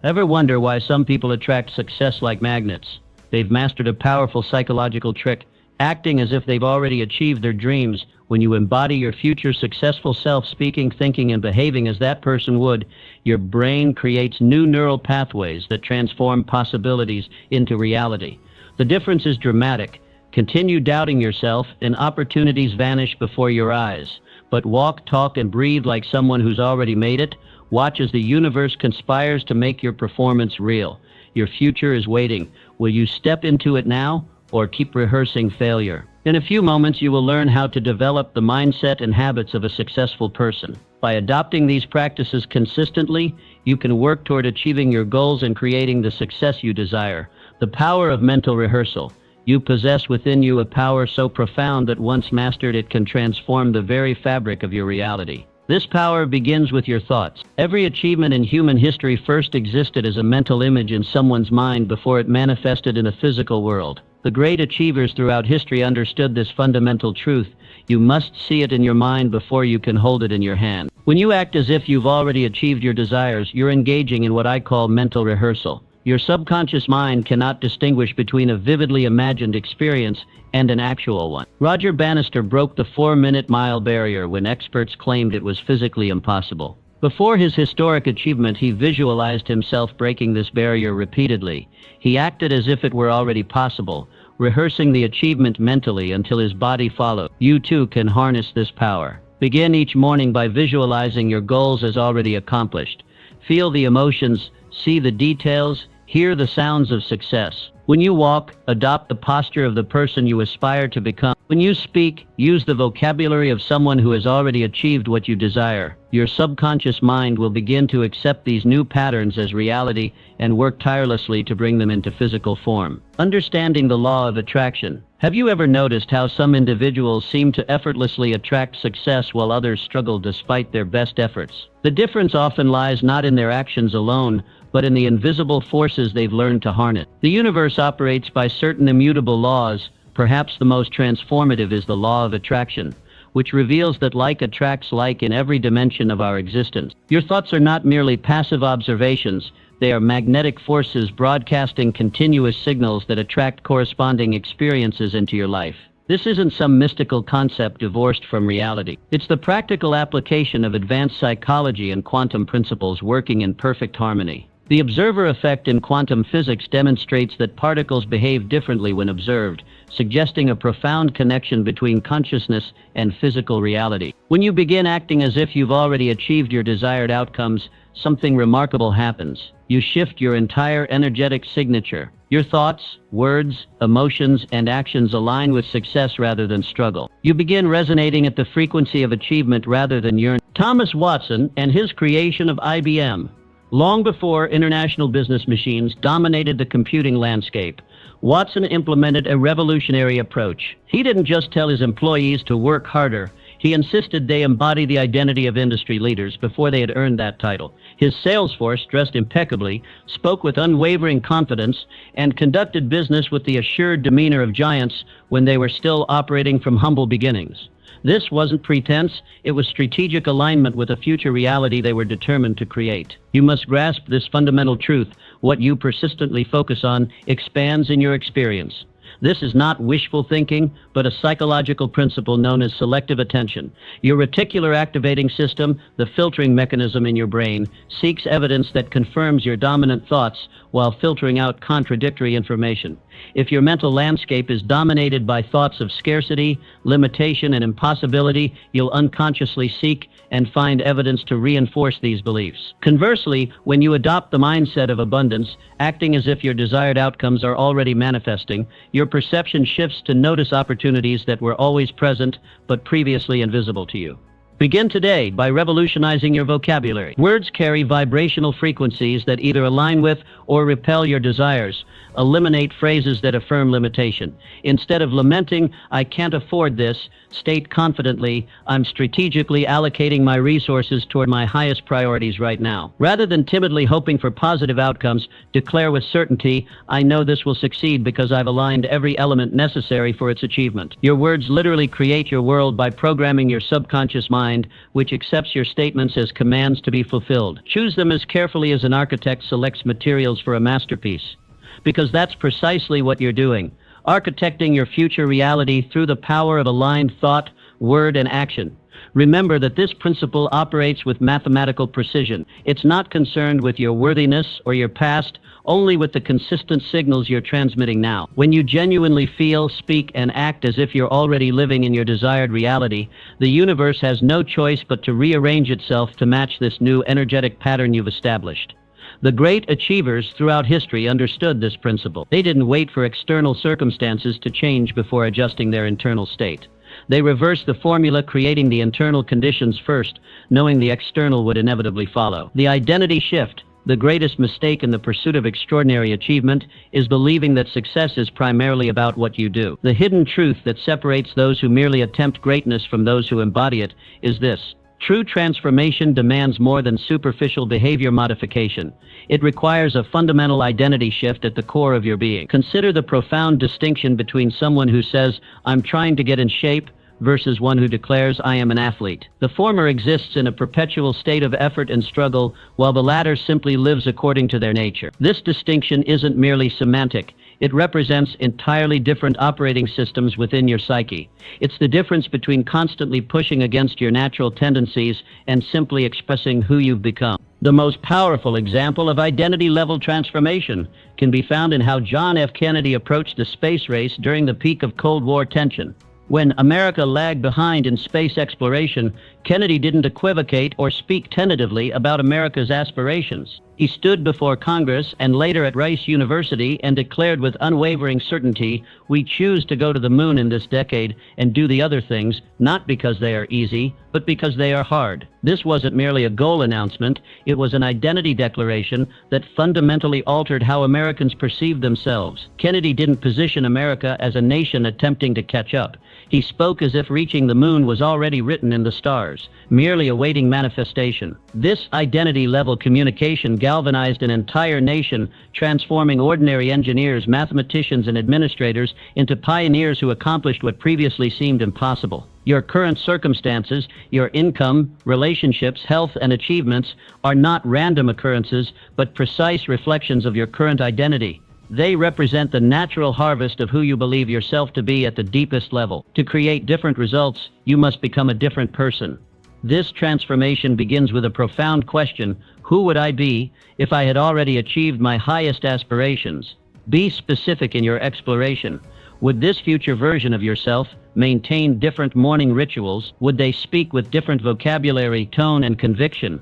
Ever wonder why some people attract success like magnets? They've mastered a powerful psychological trick, acting as if they've already achieved their dreams. When you embody your future successful self, speaking, thinking, and behaving as that person would, your brain creates new neural pathways that transform possibilities into reality. The difference is dramatic. Continue doubting yourself, and opportunities vanish before your eyes. But walk, talk, and breathe like someone who's already made it. Watch as the universe conspires to make your performance real. Your future is waiting. Will you step into it now, or keep rehearsing failure? In a few moments, you will learn how to develop the mindset and habits of a successful person. By adopting these practices consistently, you can work toward achieving your goals and creating the success you desire. The power of mental rehearsal. You possess within you a power so profound that once mastered, it can transform the very fabric of your reality. This power begins with your thoughts. Every achievement in human history first existed as a mental image in someone's mind before it manifested in a physical world. The great achievers throughout history understood this fundamental truth. You must see it in your mind before you can hold it in your hand. When you act as if you've already achieved your desires, you're engaging in what I call mental rehearsal. Your subconscious mind cannot distinguish between a vividly imagined experience and an actual one. Roger Bannister broke the 4-minute mile barrier when experts claimed it was physically impossible. Before his historic achievement, he visualized himself breaking this barrier repeatedly. He acted as if it were already possible, rehearsing the achievement mentally until his body followed. You too can harness this power. Begin each morning by visualizing your goals as already accomplished. Feel the emotions, see the details, hear the sounds of success. When you walk, adopt the posture of the person you aspire to become. When you speak, use the vocabulary of someone who has already achieved what you desire. Your subconscious mind will begin to accept these new patterns as reality and work tirelessly to bring them into physical form. Understanding the law of attraction. Have you ever noticed how some individuals seem to effortlessly attract success while others struggle despite their best efforts? The difference often lies not in their actions alone, but in the invisible forces they've learned to harness. The universe operates by certain immutable laws. Perhaps the most transformative is the law of attraction, which reveals that like attracts like in every dimension of our existence. Your thoughts are not merely passive observations. They are magnetic forces broadcasting continuous signals that attract corresponding experiences into your life. This isn't some mystical concept divorced from reality. It's the practical application of advanced psychology and quantum principles working in perfect harmony. The observer effect in quantum physics demonstrates that particles behave differently when observed, suggesting a profound connection between consciousness and physical reality. When you begin acting as if you've already achieved your desired outcomes, something remarkable happens. You shift your entire energetic signature. Your thoughts, words, emotions, and actions align with success rather than struggle. You begin resonating at the frequency of achievement rather than yearning. Thomas Watson and his creation of IBM. Long before international business machines dominated the computing landscape, Watson implemented a revolutionary approach. He didn't just tell his employees to work harder. He insisted they embody the identity of industry leaders before they had earned that title. His sales force, dressed impeccably, spoke with unwavering confidence, and conducted business with the assured demeanor of giants when they were still operating from humble beginnings. This wasn't pretense, it was strategic alignment with a future reality they were determined to create. You must grasp this fundamental truth. What you persistently focus on expands in your experience. This is not wishful thinking, but a psychological principle known as selective attention. Your reticular activating system, the filtering mechanism in your brain, seeks evidence that confirms your dominant thoughts while filtering out contradictory information. If your mental landscape is dominated by thoughts of scarcity, limitation, and impossibility, you'll unconsciously seek and find evidence to reinforce these beliefs. Conversely, when you adopt the mindset of abundance, acting as if your desired outcomes are already manifesting, your perception shifts to notice opportunities that were always present but previously invisible to you. Begin today by revolutionizing your vocabulary. Words carry vibrational frequencies that either align with or repel your desires. Eliminate phrases that affirm limitation. Instead of lamenting, "I can't afford this," state confidently, "I'm strategically allocating my resources toward my highest priorities right now." Rather than timidly hoping for positive outcomes, declare with certainty, "I know this will succeed because I've aligned every element necessary for its achievement." Your words literally create your world by programming your subconscious mind mind, which accepts your statements as commands to be fulfilled. Choose them as carefully as an architect selects materials for a masterpiece, because that's precisely what you're doing, architecting your future reality through the power of aligned thought, word, and action. Remember that this principle operates with mathematical precision. It's not concerned with your worthiness or your past, only with the consistent signals you're transmitting now. When you genuinely feel, speak, and act as if you're already living in your desired reality, the universe has no choice but to rearrange itself to match this new energetic pattern you've established. The great achievers throughout history understood this principle. They didn't wait for external circumstances to change before adjusting their internal state. They reversed the formula, creating the internal conditions first, knowing the external would inevitably follow. The identity shift, the greatest mistake in the pursuit of extraordinary achievement, is believing that success is primarily about what you do. The hidden truth that separates those who merely attempt greatness from those who embody it is this: true transformation demands more than superficial behavior modification. It requires a fundamental identity shift at the core of your being. Consider the profound distinction between someone who says, "I'm trying to get in shape," versus one who declares, "I am an athlete." The former exists in a perpetual state of effort and struggle, while the latter simply lives according to their nature. This distinction isn't merely semantic. It represents entirely different operating systems within your psyche. It's the difference between constantly pushing against your natural tendencies and simply expressing who you've become. The most powerful example of identity-level transformation can be found in how John F. Kennedy approached the space race during the peak of Cold War tension. When America lagged behind in space exploration, Kennedy didn't equivocate or speak tentatively about America's aspirations. He stood before Congress and later at Rice University and declared with unwavering certainty, "We choose to go to the moon in this decade and do the other things, not because they are easy, but because they are hard." This wasn't merely a goal announcement, it was an identity declaration that fundamentally altered how Americans perceived themselves. Kennedy didn't position America as a nation attempting to catch up. He spoke as if reaching the moon was already written in the stars, merely awaiting manifestation. This identity-level communication galvanized an entire nation, transforming ordinary engineers, mathematicians, and administrators into pioneers who accomplished what previously seemed impossible. Your current circumstances, your income, relationships, health, and achievements are not random occurrences, but precise reflections of your current identity. They represent the natural harvest of who you believe yourself to be at the deepest level. To create different results, you must become a different person. This transformation begins with a profound question: who would I be if I had already achieved my highest aspirations? Be specific in your exploration. Would this future version of yourself maintain different morning rituals? Would they speak with different vocabulary, tone, and conviction?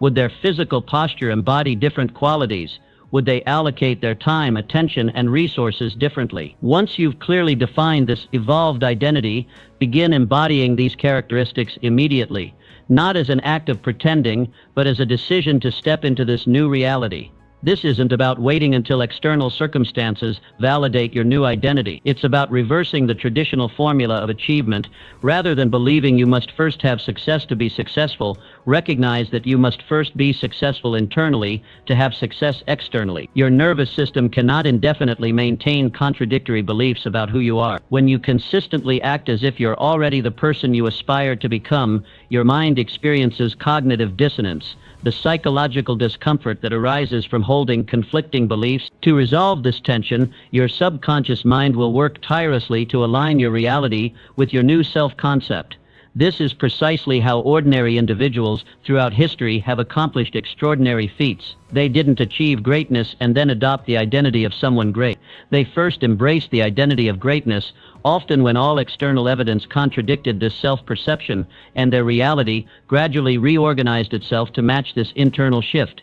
Would their physical posture embody different qualities? Would they allocate their time, attention, and resources differently? Once you've clearly defined this evolved identity, begin embodying these characteristics immediately, not as an act of pretending, but as a decision to step into this new reality. This isn't about waiting until external circumstances validate your new identity. It's about reversing the traditional formula of achievement. Rather than believing you must first have success to be successful, recognize that you must first be successful internally to have success externally. Your nervous system cannot indefinitely maintain contradictory beliefs about who you are. When you consistently act as if you're already the person you aspire to become, your mind experiences cognitive dissonance, the psychological discomfort that arises from holding conflicting beliefs. To resolve this tension, your subconscious mind will work tirelessly to align your reality with your new self-concept. This is precisely how ordinary individuals throughout history have accomplished extraordinary feats. They didn't achieve greatness and then adopt the identity of someone great. They first embraced the identity of greatness, often when all external evidence contradicted this self-perception, and their reality gradually reorganized itself to match this internal shift.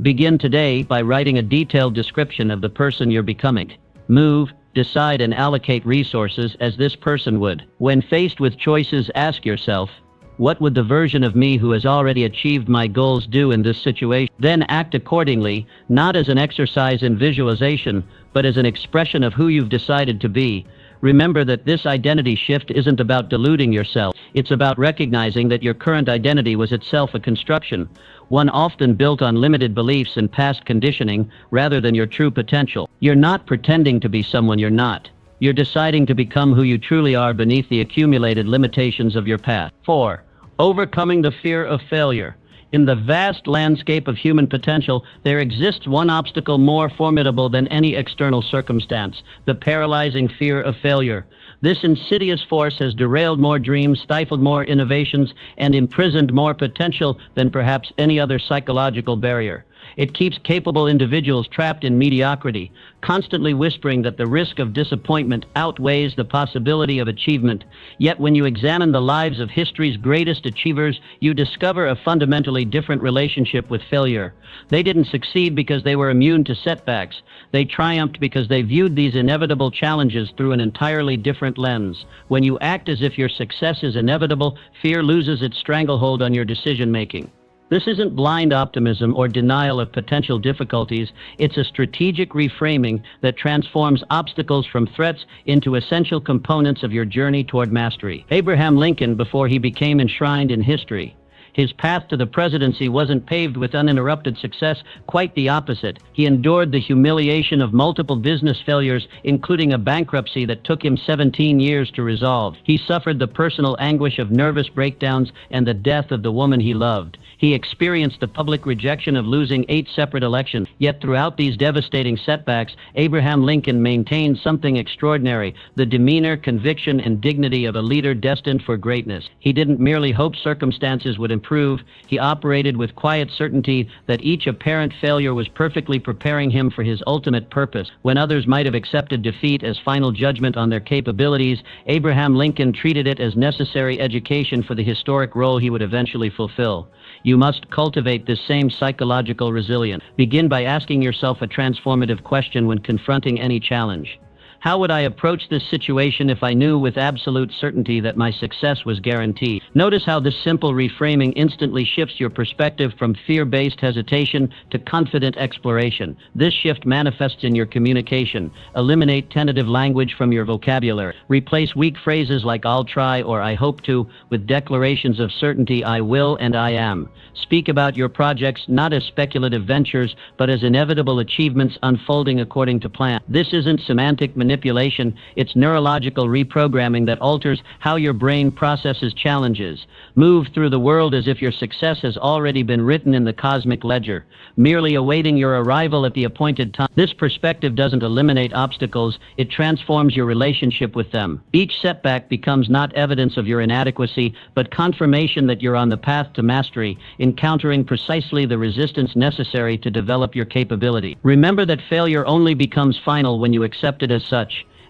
Begin today by writing a detailed description of the person you're becoming. Move, decide, and allocate resources as this person would. When faced with choices, ask yourself, what would the version of me who has already achieved my goals do in this situation? Then act accordingly, not as an exercise in visualization, but as an expression of who you've decided to be. Remember that this identity shift isn't about deluding yourself. It's about recognizing that your current identity was itself a construction, one often built on limited beliefs and past conditioning rather than your true potential. You're not pretending to be someone you're not. You're deciding to become who you truly are beneath the accumulated limitations of your past. 4. Overcoming the fear of failure. In the vast landscape of human potential, there exists one obstacle more formidable than any external circumstance: the paralyzing fear of failure. This insidious force has derailed more dreams, stifled more innovations, and imprisoned more potential than perhaps any other psychological barrier. It keeps capable individuals trapped in mediocrity, constantly whispering that the risk of disappointment outweighs the possibility of achievement. Yet when you examine the lives of history's greatest achievers, you discover a fundamentally different relationship with failure. They didn't succeed because they were immune to setbacks. They triumphed because they viewed these inevitable challenges through an entirely different lens. When you act as if your success is inevitable, fear loses its stranglehold on your decision-making. This isn't blind optimism or denial of potential difficulties. It's a strategic reframing that transforms obstacles from threats into essential components of your journey toward mastery. Abraham Lincoln, before he became enshrined in history, his path to the presidency wasn't paved with uninterrupted success, quite the opposite. He endured the humiliation of multiple business failures, including a bankruptcy that took him 17 years to resolve. He suffered the personal anguish of nervous breakdowns and the death of the woman he loved. He experienced the public rejection of losing 8 separate elections. Yet throughout these devastating setbacks, Abraham Lincoln maintained something extraordinary: the demeanor, conviction, and dignity of a leader destined for greatness. He didn't merely hope circumstances would improve. He operated with quiet certainty that each apparent failure was perfectly preparing him for his ultimate purpose. When others might have accepted defeat as final judgment on their capabilities, Abraham Lincoln treated it as necessary education for the historic role he would eventually fulfill. You must cultivate this same psychological resilience. Begin by asking yourself a transformative question when confronting any challenge. How would I approach this situation if I knew with absolute certainty that my success was guaranteed? Notice how this simple reframing instantly shifts your perspective from fear-based hesitation to confident exploration. This shift manifests in your communication. Eliminate tentative language from your vocabulary. Replace weak phrases like "I'll try" or "I hope to" with declarations of certainty: "I will" and "I am." Speak about your projects not as speculative ventures, but as inevitable achievements unfolding according to plan. This isn't semantic manipulation, it's neurological reprogramming that alters how your brain processes challenges. Move through the world as if your success has already been written in the cosmic ledger, merely awaiting your arrival at the appointed time. This perspective doesn't eliminate obstacles, it transforms your relationship with them. Each setback becomes not evidence of your inadequacy, but confirmation that you're on the path to mastery, encountering precisely the resistance necessary to develop your capability. Remember that failure only becomes final when you accept it as such.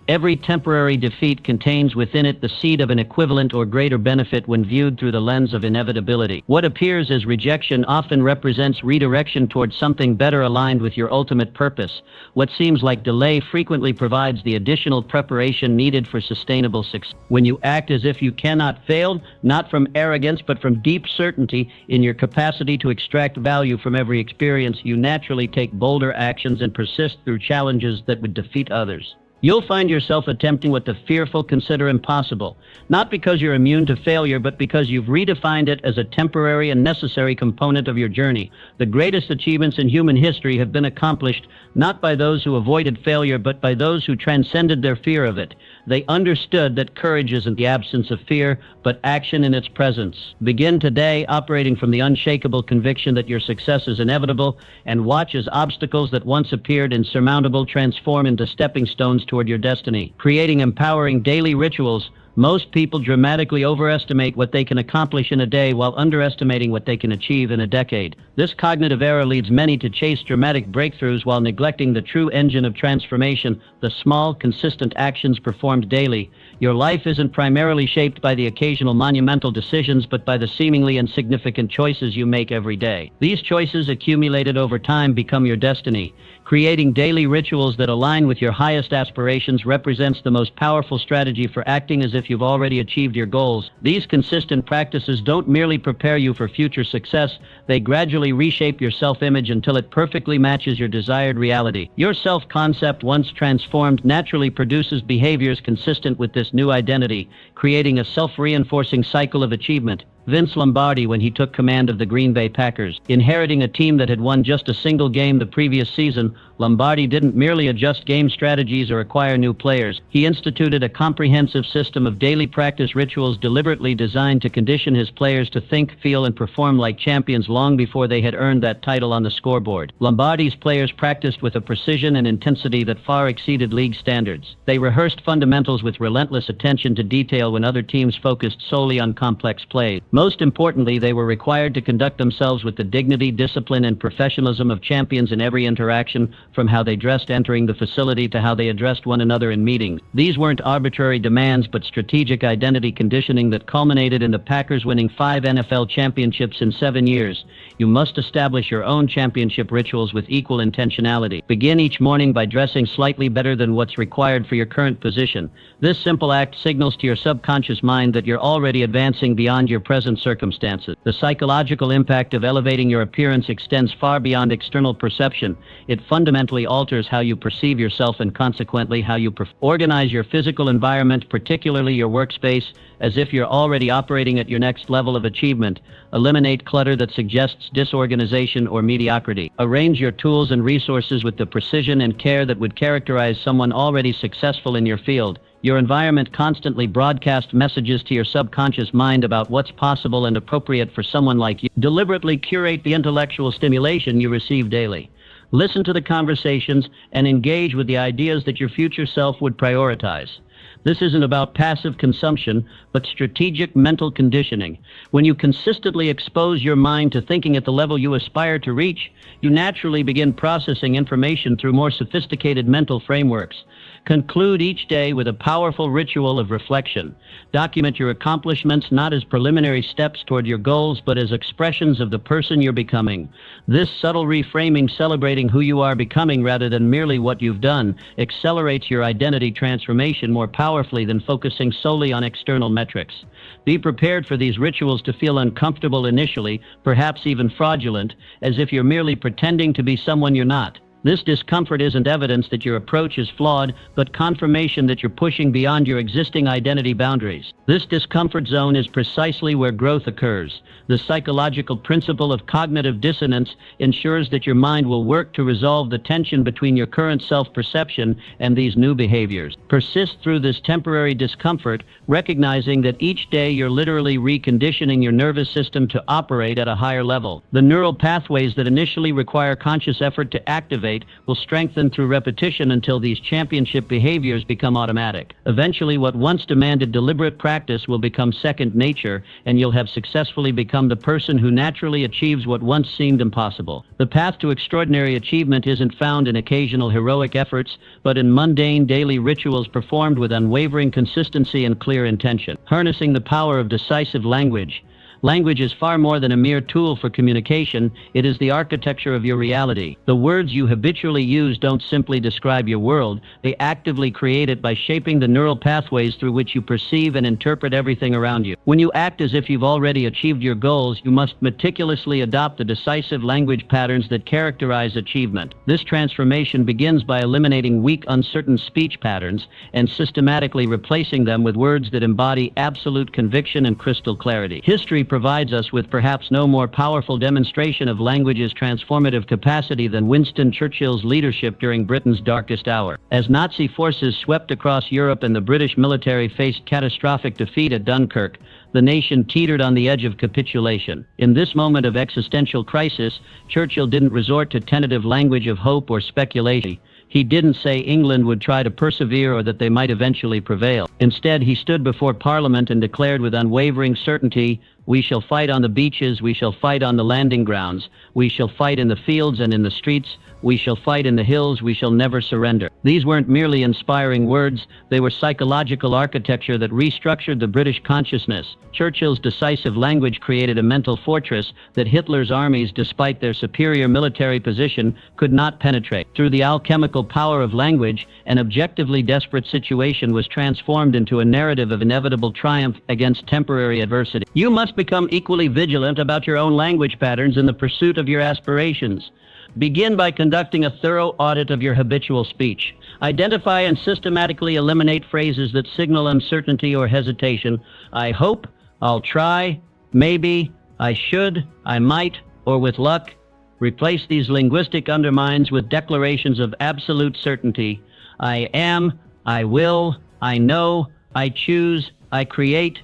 Every temporary defeat contains within it the seed of an equivalent or greater benefit when viewed through the lens of inevitability. What appears as rejection often represents redirection towards something better aligned with your ultimate purpose. What seems like delay frequently provides the additional preparation needed for sustainable success. When you act as if you cannot fail, not from arrogance but from deep certainty in your capacity to extract value from every experience, you naturally take bolder actions and persist through challenges that would defeat others. You'll find yourself attempting what the fearful consider impossible, not because you're immune to failure, but because you've redefined it as a temporary and necessary component of your journey. The greatest achievements in human history have been accomplished not by those who avoided failure, but by those who transcended their fear of it. They understood that courage isn't the absence of fear, but action in its presence. Begin today operating from the unshakable conviction that your success is inevitable, and watch as obstacles that once appeared insurmountable transform into stepping stones toward your destiny. Creating empowering daily rituals. Most people dramatically overestimate what they can accomplish in a day while underestimating what they can achieve in a decade. This cognitive error leads many to chase dramatic breakthroughs while neglecting the true engine of transformation, the small, consistent actions performed daily. Your life isn't primarily shaped by the occasional monumental decisions, but by the seemingly insignificant choices you make every day. These choices, accumulated over time, become your destiny. Creating daily rituals that align with your highest aspirations represents the most powerful strategy for acting as if you've already achieved your goals. These consistent practices don't merely prepare you for future success, they gradually reshape your self-image until it perfectly matches your desired reality. Your self-concept, once transformed, naturally produces behaviors consistent with this new identity, creating a self-reinforcing cycle of achievement. Vince Lombardi when he took command of the Green Bay Packers. Inheriting a team that had won just a single game the previous season, Lombardi didn't merely adjust game strategies or acquire new players. He instituted a comprehensive system of daily practice rituals deliberately designed to condition his players to think, feel, and perform like champions long before they had earned that title on the scoreboard. Lombardi's players practiced with a precision and intensity that far exceeded league standards. They rehearsed fundamentals with relentless attention to detail when other teams focused solely on complex plays. Most importantly, they were required to conduct themselves with the dignity, discipline, and professionalism of champions in every interaction, from how they dressed entering the facility to how they addressed one another in meetings. These weren't arbitrary demands, but strategic identity conditioning that culminated in the Packers winning 5 NFL championships in 7 years. You must establish your own championship rituals with equal intentionality. Begin each morning by dressing slightly better than what's required for your current position. This simple act signals to your subconscious mind that you're already advancing beyond your present circumstances. The psychological impact of elevating your appearance extends far beyond external perception. It fundamentally alters how you perceive yourself and consequently how you organize your physical environment, particularly your workspace, as if you're already operating at your next level of achievement. Eliminate clutter that suggests disorganization or mediocrity. Arrange your tools and resources with the precision and care that would characterize someone already successful in your field. Your environment constantly broadcasts messages to your subconscious mind about what's possible and appropriate for someone like you. Deliberately curate the intellectual stimulation you receive daily. Listen to the conversations and engage with the ideas that your future self would prioritize. This isn't about passive consumption, but strategic mental conditioning. When you consistently expose your mind to thinking at the level you aspire to reach, you naturally begin processing information through more sophisticated mental frameworks. Conclude each day with a powerful ritual of reflection. Document your accomplishments not as preliminary steps toward your goals, but as expressions of the person you're becoming. This subtle reframing, celebrating who you are becoming rather than merely what you've done, accelerates your identity transformation more powerfully than focusing solely on external metrics. Be prepared for these rituals to feel uncomfortable initially, perhaps even fraudulent, as if you're merely pretending to be someone you're not. This discomfort isn't evidence that your approach is flawed, but confirmation that you're pushing beyond your existing identity boundaries. This discomfort zone is precisely where growth occurs. The psychological principle of cognitive dissonance ensures that your mind will work to resolve the tension between your current self-perception and these new behaviors. Persist through this temporary discomfort, recognizing that each day you're literally reconditioning your nervous system to operate at a higher level. The neural pathways that initially require conscious effort to activate will strengthen through repetition until these championship behaviors become automatic. Eventually, what once demanded deliberate practice will become second nature, and you'll have successfully become the person who naturally achieves what once seemed impossible. The path to extraordinary achievement isn't found in occasional heroic efforts, but in mundane daily rituals performed with unwavering consistency and clear intention. Harnessing the power of decisive language. Language is far more than a mere tool for communication. It is the architecture of your reality. The words you habitually use don't simply describe your world. They actively create it by shaping the neural pathways through which you perceive and interpret everything around you. When you act as if you've already achieved your goals, you must meticulously adopt the decisive language patterns that characterize achievement. This transformation begins by eliminating weak, uncertain speech patterns and systematically replacing them with words that embody absolute conviction and crystal clarity. History provides us with perhaps no more powerful demonstration of language's transformative capacity than Winston Churchill's leadership during Britain's darkest hour. As Nazi forces swept across Europe and the British military faced catastrophic defeat at Dunkirk, the nation teetered on the edge of capitulation. In this moment of existential crisis, Churchill didn't resort to tentative language of hope or speculation. He didn't say England would try to persevere or that they might eventually prevail. Instead, he stood before Parliament and declared with unwavering certainty, "We shall fight on the beaches, we shall fight on the landing grounds, we shall fight in the fields and in the streets, we shall fight in the hills, we shall never surrender." These weren't merely inspiring words, they were psychological architecture that restructured the British consciousness. Churchill's decisive language created a mental fortress that Hitler's armies, despite their superior military position, could not penetrate. Through the alchemical power of language, an objectively desperate situation was transformed into a narrative of inevitable triumph against temporary adversity. You must become equally vigilant about your own language patterns in the pursuit of your aspirations. Begin by conducting a thorough audit of your habitual speech. Identify and systematically eliminate phrases that signal uncertainty or hesitation. I hope, I'll try, maybe, I should, I might, or with luck. Replace these linguistic undermines with declarations of absolute certainty. I am, I will, I know, I choose, I create,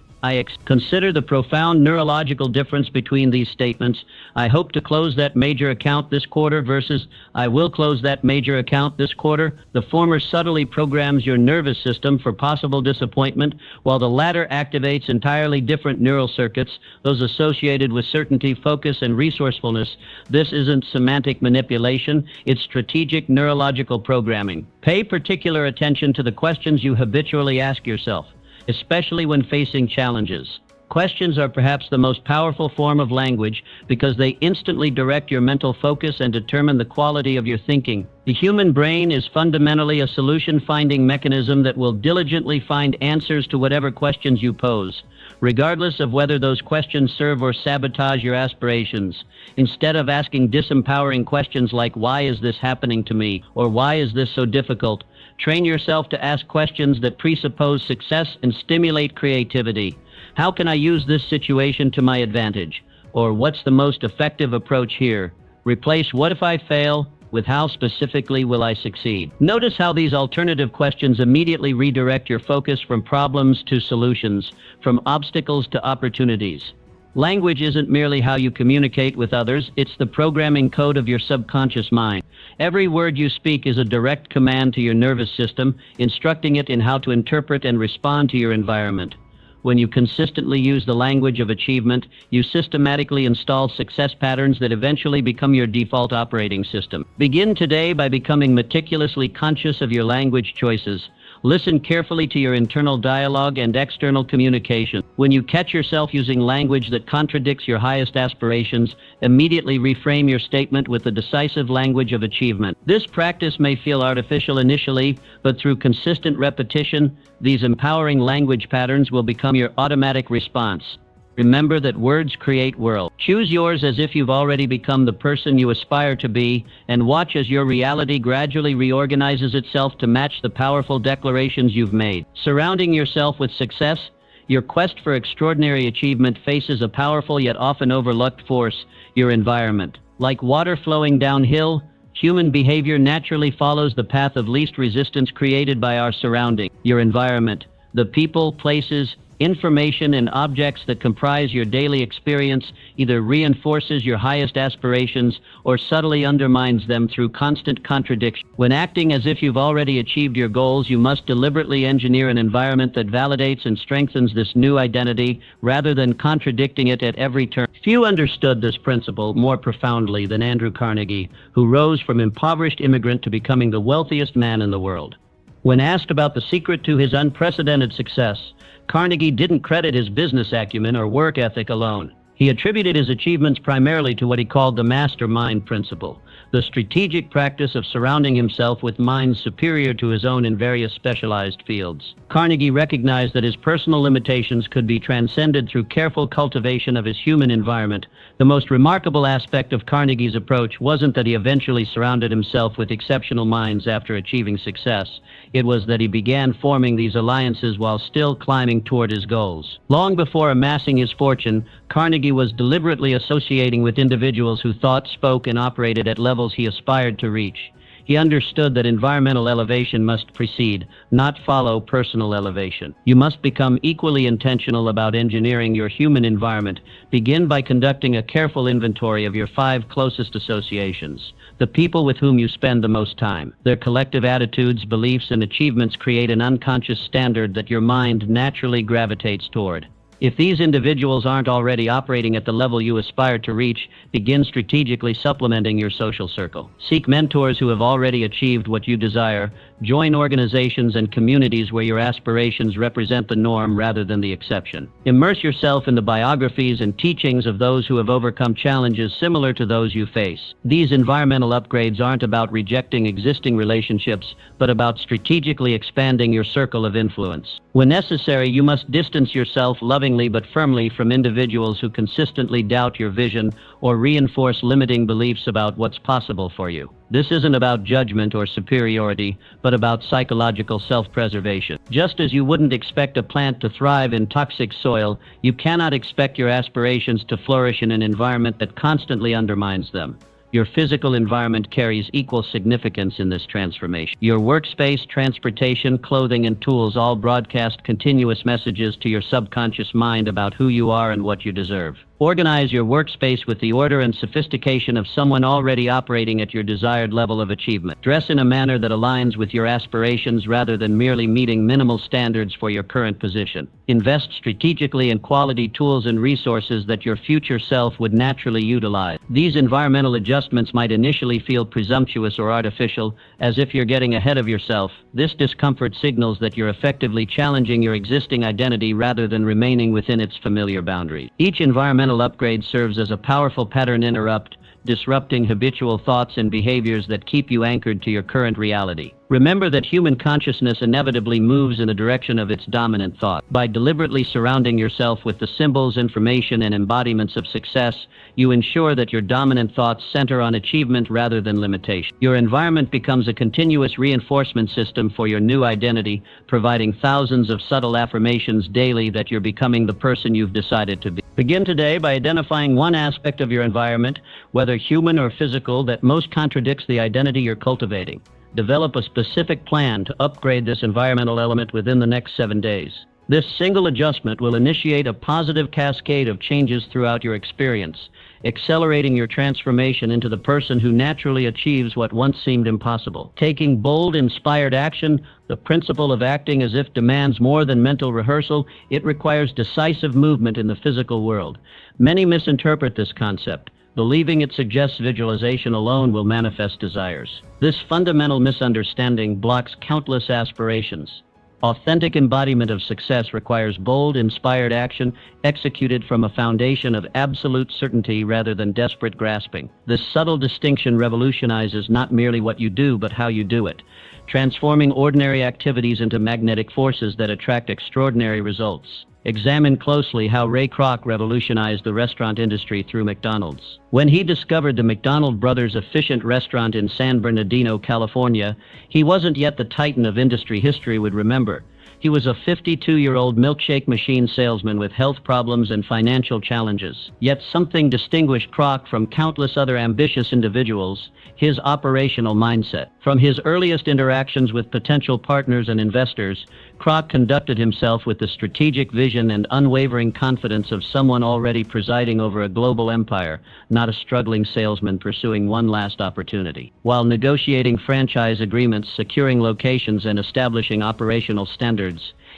Consider the profound neurological difference between these statements. I hope to close that major account this quarter versus I will close that major account this quarter. The former subtly programs your nervous system for possible disappointment, while the latter activates entirely different neural circuits, those associated with certainty, focus, and resourcefulness. This isn't semantic manipulation, it's strategic neurological programming. Pay particular attention to the questions you habitually ask yourself, especially when facing challenges. Questions are perhaps the most powerful form of language because they instantly direct your mental focus and determine the quality of your thinking. The human brain is fundamentally a solution-finding mechanism that will diligently find answers to whatever questions you pose, regardless of whether those questions serve or sabotage your aspirations. Instead of asking disempowering questions like, why is this happening to me? Or why is this so difficult? Train yourself to ask questions that presuppose success and stimulate creativity. How can I use this situation to my advantage? Or what's the most effective approach here? Replace what if I fail with how specifically will I succeed? Notice how these alternative questions immediately redirect your focus from problems to solutions, from obstacles to opportunities. Language isn't merely how you communicate with others, it's the programming code of your subconscious mind. Every word you speak is a direct command to your nervous system, instructing it in how to interpret and respond to your environment. When you consistently use the language of achievement, you systematically install success patterns that eventually become your default operating system. Begin today by becoming meticulously conscious of your language choices. Listen carefully to your internal dialogue and external communication. When you catch yourself using language that contradicts your highest aspirations, immediately reframe your statement with the decisive language of achievement. This practice may feel artificial initially, but through consistent repetition, these empowering language patterns will become your automatic response. Remember that words create worlds. Choose yours as if you've already become the person you aspire to be, and watch as your reality gradually reorganizes itself to match the powerful declarations you've made. Surrounding yourself with success, your quest for extraordinary achievement faces a powerful yet often overlooked force, your environment. Like water flowing downhill, human behavior naturally follows the path of least resistance created by our surroundings. Your environment, the people, places, information, and objects that comprise your daily experience either reinforces your highest aspirations or subtly undermines them through constant contradiction. When acting as if you've already achieved your goals, you must deliberately engineer an environment that validates and strengthens this new identity rather than contradicting it at every turn. Few understood this principle more profoundly than Andrew Carnegie, who rose from impoverished immigrant to becoming the wealthiest man in the world. When asked about the secret to his unprecedented success, Carnegie didn't credit his business acumen or work ethic alone. He attributed his achievements primarily to what he called the mastermind principle, the strategic practice of surrounding himself with minds superior to his own in various specialized fields. Carnegie recognized that his personal limitations could be transcended through careful cultivation of his human environment. The most remarkable aspect of Carnegie's approach wasn't that he eventually surrounded himself with exceptional minds after achieving success. It was that he began forming these alliances while still climbing toward his goals. Long before amassing his fortune, Carnegie was deliberately associating with individuals who thought, spoke, and operated at levels he aspired to reach. He understood that environmental elevation must precede, not follow, personal elevation. You must become equally intentional about engineering your human environment. Begin by conducting a careful inventory of your 5 closest associations. The people with whom you spend the most time. Their collective attitudes, beliefs, and achievements create an unconscious standard that your mind naturally gravitates toward. If these individuals aren't already operating at the level you aspire to reach, begin strategically supplementing your social circle. Seek mentors who have already achieved what you desire. Join organizations and communities where your aspirations represent the norm rather than the exception. Immerse yourself in the biographies and teachings of those who have overcome challenges similar to those you face. These environmental upgrades aren't about rejecting existing relationships, but about strategically expanding your circle of influence. When necessary, you must distance yourself lovingly but firmly from individuals who consistently doubt your vision or reinforce limiting beliefs about what's possible for you. This isn't about judgment or superiority, but about psychological self-preservation. Just as you wouldn't expect a plant to thrive in toxic soil, you cannot expect your aspirations to flourish in an environment that constantly undermines them. Your physical environment carries equal significance in this transformation. Your workspace, transportation, clothing, and tools all broadcast continuous messages to your subconscious mind about who you are and what you deserve. Organize your workspace with the order and sophistication of someone already operating at your desired level of achievement. Dress in a manner that aligns with your aspirations rather than merely meeting minimal standards for your current position. Invest strategically in quality tools and resources that your future self would naturally utilize. These environmental adjustments might initially feel presumptuous or artificial, as if you're getting ahead of yourself. This discomfort signals that you're effectively challenging your existing identity rather than remaining within its familiar boundaries. Each environmental upgrade serves as a powerful pattern interrupt, disrupting habitual thoughts and behaviors that keep you anchored to your current reality. Remember that human consciousness inevitably moves in the direction of its dominant thought. By deliberately surrounding yourself with the symbols, information, and embodiments of success, you ensure that your dominant thoughts center on achievement rather than limitation. Your environment becomes a continuous reinforcement system for your new identity, providing thousands of subtle affirmations daily that you're becoming the person you've decided to be. Begin today by identifying one aspect of your environment, whether human or physical, that most contradicts the identity you're cultivating. Develop a specific plan to upgrade this environmental element within the next 7 days. This single adjustment will initiate a positive cascade of changes throughout your experience, accelerating your transformation into the person who naturally achieves what once seemed impossible. Taking bold, inspired action, the principle of acting as if demands more than mental rehearsal. It requires decisive movement in the physical world. Many misinterpret this concept, believing it suggests visualization alone will manifest desires. This fundamental misunderstanding blocks countless aspirations. Authentic embodiment of success requires bold, inspired action executed from a foundation of absolute certainty rather than desperate grasping. This subtle distinction revolutionizes not merely what you do, but how you do it, transforming ordinary activities into magnetic forces that attract extraordinary results. Examine closely how Ray Kroc revolutionized the restaurant industry through McDonald's. When he discovered the McDonald Brothers efficient restaurant in San Bernardino, California, he wasn't yet the titan of industry history would remember. He was a 52-year-old milkshake machine salesman with health problems and financial challenges. Yet something distinguished Kroc from countless other ambitious individuals: his operational mindset. From his earliest interactions with potential partners and investors, Kroc conducted himself with the strategic vision and unwavering confidence of someone already presiding over a global empire, not a struggling salesman pursuing one last opportunity. While negotiating franchise agreements, securing locations, and establishing operational standards,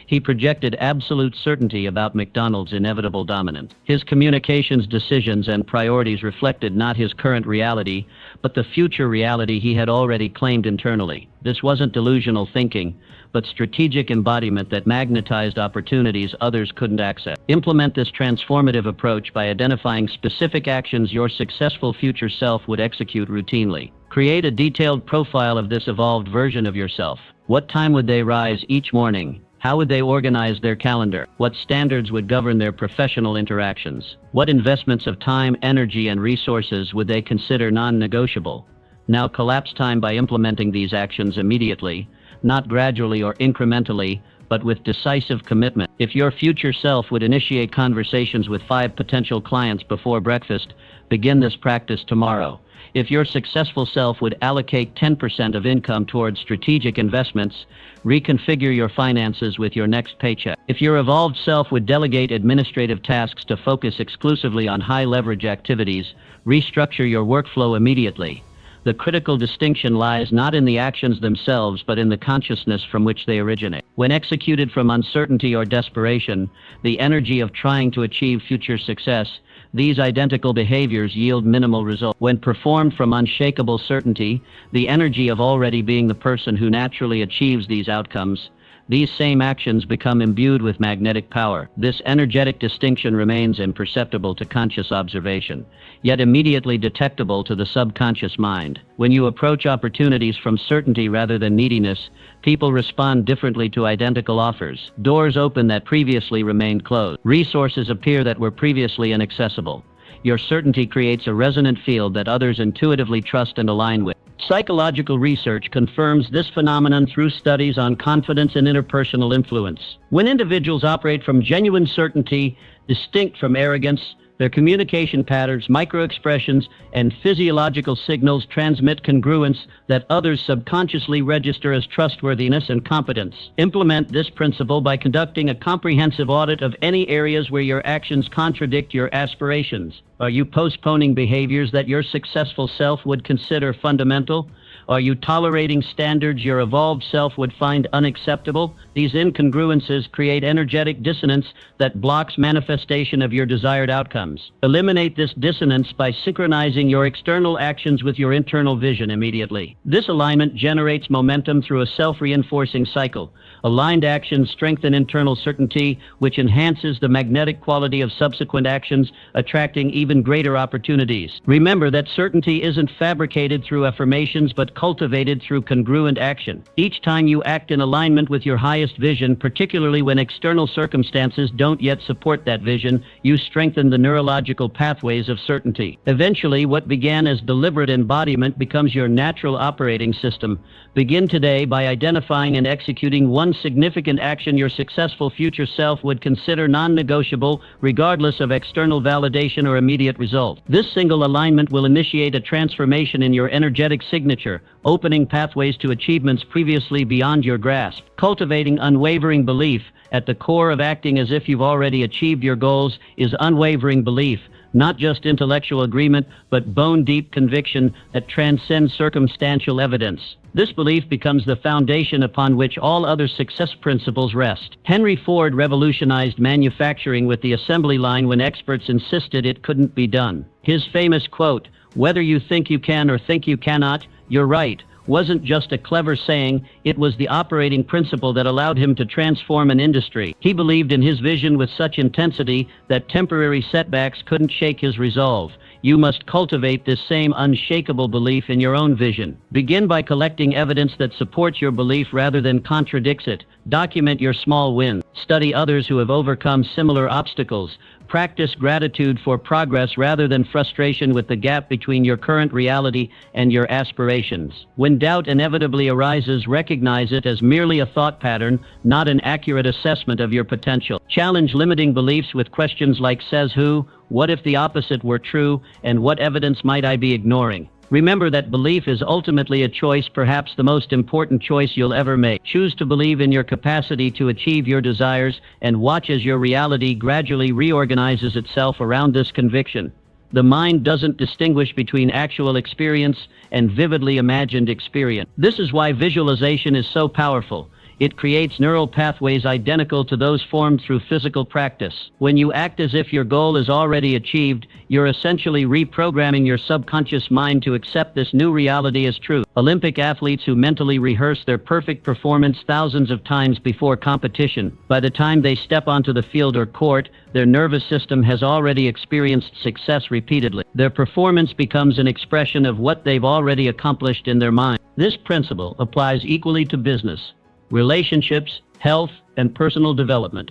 he projected absolute certainty about McDonald's inevitable dominance. His communications, decisions, and priorities reflected not his current reality, but the future reality he had already claimed internally. This wasn't delusional thinking, but strategic embodiment that magnetized opportunities others couldn't access. Implement this transformative approach by identifying specific actions your successful future self would execute routinely. Create a detailed profile of this evolved version of yourself. What time would they rise each morning? How would they organize their calendar? What standards would govern their professional interactions? What investments of time, energy, and resources would they consider non-negotiable? Now collapse time by implementing these actions immediately, not gradually or incrementally, but with decisive commitment. If your future self would initiate conversations with 5 potential clients before breakfast, begin this practice tomorrow. If your successful self would allocate 10% of income towards strategic investments, reconfigure your finances with your next paycheck. If your evolved self would delegate administrative tasks to focus exclusively on high-leverage activities, restructure your workflow immediately. The critical distinction lies not in the actions themselves, but in the consciousness from which they originate. When executed from uncertainty or desperation, the energy of trying to achieve future success, these identical behaviors yield minimal results. When performed from unshakable certainty, the energy of already being the person who naturally achieves these outcomes, these same actions become imbued with magnetic power. This energetic distinction remains imperceptible to conscious observation, yet immediately detectable to the subconscious mind. When you approach opportunities from certainty rather than neediness, people respond differently to identical offers. Doors open that previously remained closed. Resources appear that were previously inaccessible. Your certainty creates a resonant field that others intuitively trust and align with. Psychological research confirms this phenomenon through studies on confidence and interpersonal influence. When individuals operate from genuine certainty, distinct from arrogance, their communication patterns, microexpressions, and physiological signals transmit congruence that others subconsciously register as trustworthiness and competence. Implement this principle by conducting a comprehensive audit of any areas where your actions contradict your aspirations. Are you postponing behaviors that your successful self would consider fundamental? Are you tolerating standards your evolved self would find unacceptable? These incongruences create energetic dissonance that blocks manifestation of your desired outcomes. Eliminate this dissonance by synchronizing your external actions with your internal vision immediately. This alignment generates momentum through a self-reinforcing cycle. Aligned actions strengthen internal certainty, which enhances the magnetic quality of subsequent actions, attracting even greater opportunities. Remember that certainty isn't fabricated through affirmations, but cultivated through congruent action. Each time you act in alignment with your highest vision, particularly when external circumstances don't yet support that vision, you strengthen the neurological pathways of certainty. Eventually, what began as deliberate embodiment becomes your natural operating system. Begin today by identifying and executing one significant action your successful future self would consider non-negotiable, regardless of external validation or immediate result. This single alignment will initiate a transformation in your energetic signature, opening pathways to achievements previously beyond your grasp. Cultivating unwavering belief. At the core of acting as if you've already achieved your goals is unwavering belief. Not just intellectual agreement, but bone-deep conviction that transcends circumstantial evidence. This belief becomes the foundation upon which all other success principles rest. Henry Ford revolutionized manufacturing with the assembly line when experts insisted it couldn't be done. His famous quote, "Whether you think you can or think you cannot, you're right," wasn't just a clever saying, it was the operating principle that allowed him to transform an industry. He believed in his vision with such intensity that temporary setbacks couldn't shake his resolve. You must cultivate this same unshakable belief in your own vision. Begin by collecting evidence that supports your belief rather than contradicts it. Document your small wins. Study others who have overcome similar obstacles. Practice gratitude for progress rather than frustration with the gap between your current reality and your aspirations. When doubt inevitably arises, recognize it as merely a thought pattern, not an accurate assessment of your potential. Challenge limiting beliefs with questions like "says who?" "What if the opposite were true?" and "what evidence might I be ignoring?" Remember that belief is ultimately a choice, perhaps the most important choice you'll ever make. Choose to believe in your capacity to achieve your desires and watch as your reality gradually reorganizes itself around this conviction. The mind doesn't distinguish between actual experience and vividly imagined experience. This is why visualization is so powerful. It creates neural pathways identical to those formed through physical practice. When you act as if your goal is already achieved, you're essentially reprogramming your subconscious mind to accept this new reality as true. Olympic athletes who mentally rehearse their perfect performance thousands of times before competition, by the time they step onto the field or court, their nervous system has already experienced success repeatedly. Their performance becomes an expression of what they've already accomplished in their mind. This principle applies equally to business, relationships, health, and personal development.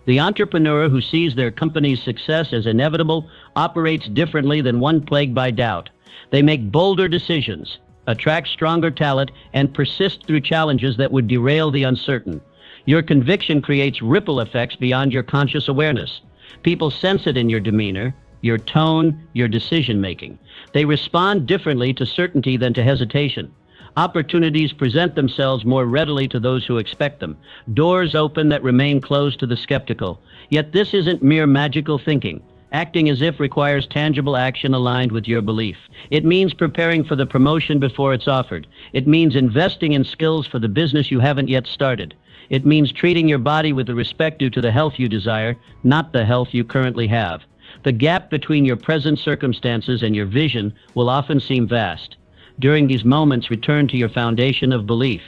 The entrepreneur who sees their company's success as inevitable operates differently than one plagued by doubt. They make bolder decisions, attract stronger talent, and persist through challenges that would derail the uncertain. Your conviction creates ripple effects beyond your conscious awareness. People sense it in your demeanor, your tone, your decision-making. They respond differently to certainty than to hesitation. Opportunities present themselves more readily to those who expect them. Doors open that remain closed to the skeptical. Yet this isn't mere magical thinking. Acting as if requires tangible action aligned with your belief. It means preparing for the promotion before it's offered. It means investing in skills for the business you haven't yet started. It means treating your body with the respect due to the health you desire, not the health you currently have. The gap between your present circumstances and your vision will often seem vast. During these moments, return to your foundation of belief.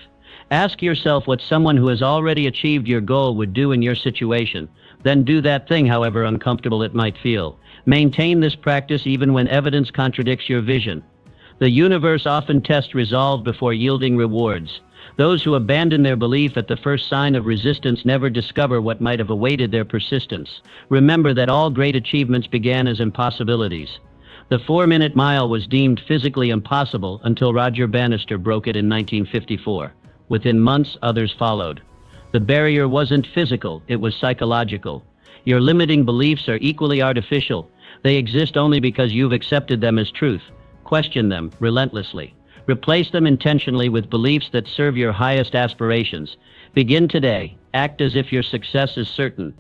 Ask yourself what someone who has already achieved your goal would do in your situation. Then do that thing, however uncomfortable it might feel. Maintain this practice even when evidence contradicts your vision. The universe often tests resolve before yielding rewards. Those who abandon their belief at the first sign of resistance never discover what might have awaited their persistence. Remember that all great achievements began as impossibilities. The 4-minute mile was deemed physically impossible until Roger Bannister broke it in 1954. Within months, others followed. The barrier wasn't physical, it was psychological. Your limiting beliefs are equally artificial. They exist only because you've accepted them as truth. Question them relentlessly. Replace them intentionally with beliefs that serve your highest aspirations. Begin today. Act as if your success is certain.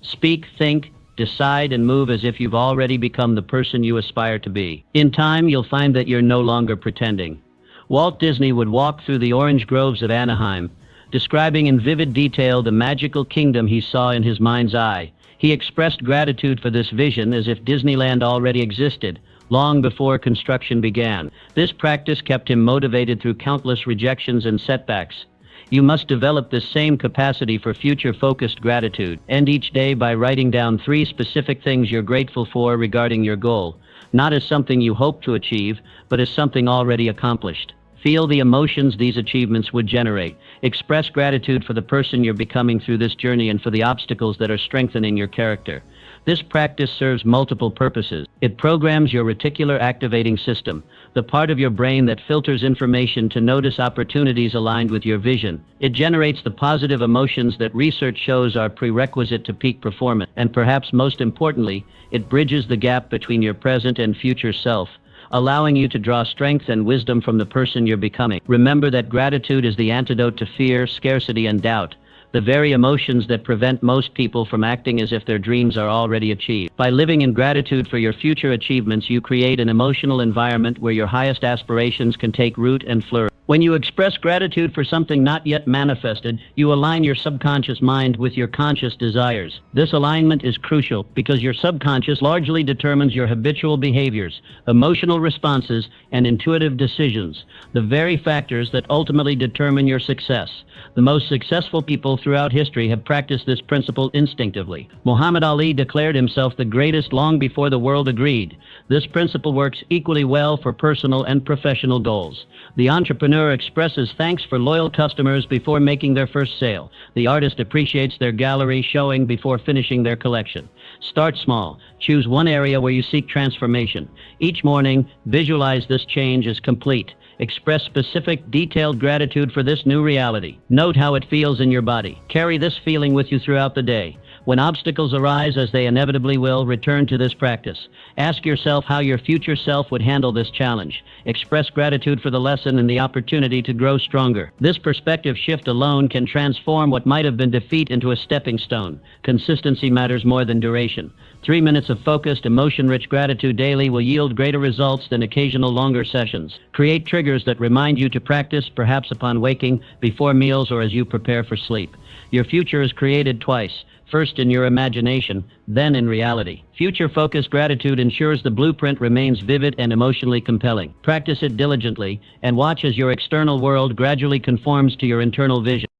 Speak, think, decide, and move as if you've already become the person you aspire to be. In time, you'll find that you're no longer pretending. Walt Disney would walk through the orange groves of Anaheim, describing in vivid detail the magical kingdom he saw in his mind's eye. He expressed gratitude for this vision as if Disneyland already existed, long before construction began. This practice kept him motivated through countless rejections and setbacks. You must develop this same capacity for future-focused gratitude. End each day by writing down 3 specific things you're grateful for regarding your goal, not as something you hope to achieve, but as something already accomplished. Feel the emotions these achievements would generate. Express gratitude for the person you're becoming through this journey and for the obstacles that are strengthening your character. This practice serves multiple purposes. It programs your reticular activating system, the part of your brain that filters information to notice opportunities aligned with your vision. It generates the positive emotions that research shows are prerequisite to peak performance. And perhaps most importantly, it bridges the gap between your present and future self, allowing you to draw strength and wisdom from the person you're becoming. Remember that gratitude is the antidote to fear, scarcity, and doubt, the very emotions that prevent most people from acting as if their dreams are already achieved. By living in gratitude for your future achievements, you create an emotional environment where your highest aspirations can take root and flourish. When you express gratitude for something not yet manifested, you align your subconscious mind with your conscious desires. This alignment is crucial because your subconscious largely determines your habitual behaviors, emotional responses, and intuitive decisions, the very factors that ultimately determine your success. The most successful people throughout history have practiced this principle instinctively. Muhammad Ali declared himself the greatest long before the world agreed. This principle works equally well for personal and professional goals. The entrepreneur expresses thanks for loyal customers before making their first sale. The artist appreciates their gallery showing before finishing their collection. Start small. Choose one area where you seek transformation. Each morning, visualize this change as complete. Express specific, detailed gratitude for this new reality. Note how it feels in your body. Carry this feeling with you throughout the day. When obstacles arise, as they inevitably will, return to this practice. Ask yourself how your future self would handle this challenge. Express gratitude for the lesson and the opportunity to grow stronger. This perspective shift alone can transform what might have been defeat into a stepping stone. Consistency matters more than duration. 3 minutes of focused, emotion-rich gratitude daily will yield greater results than occasional longer sessions. Create triggers that remind you to practice, perhaps upon waking, before meals, or as you prepare for sleep. Your future is created twice. First in your imagination, then in reality. Future-focused gratitude ensures the blueprint remains vivid and emotionally compelling. Practice it diligently, and watch as your external world gradually conforms to your internal vision.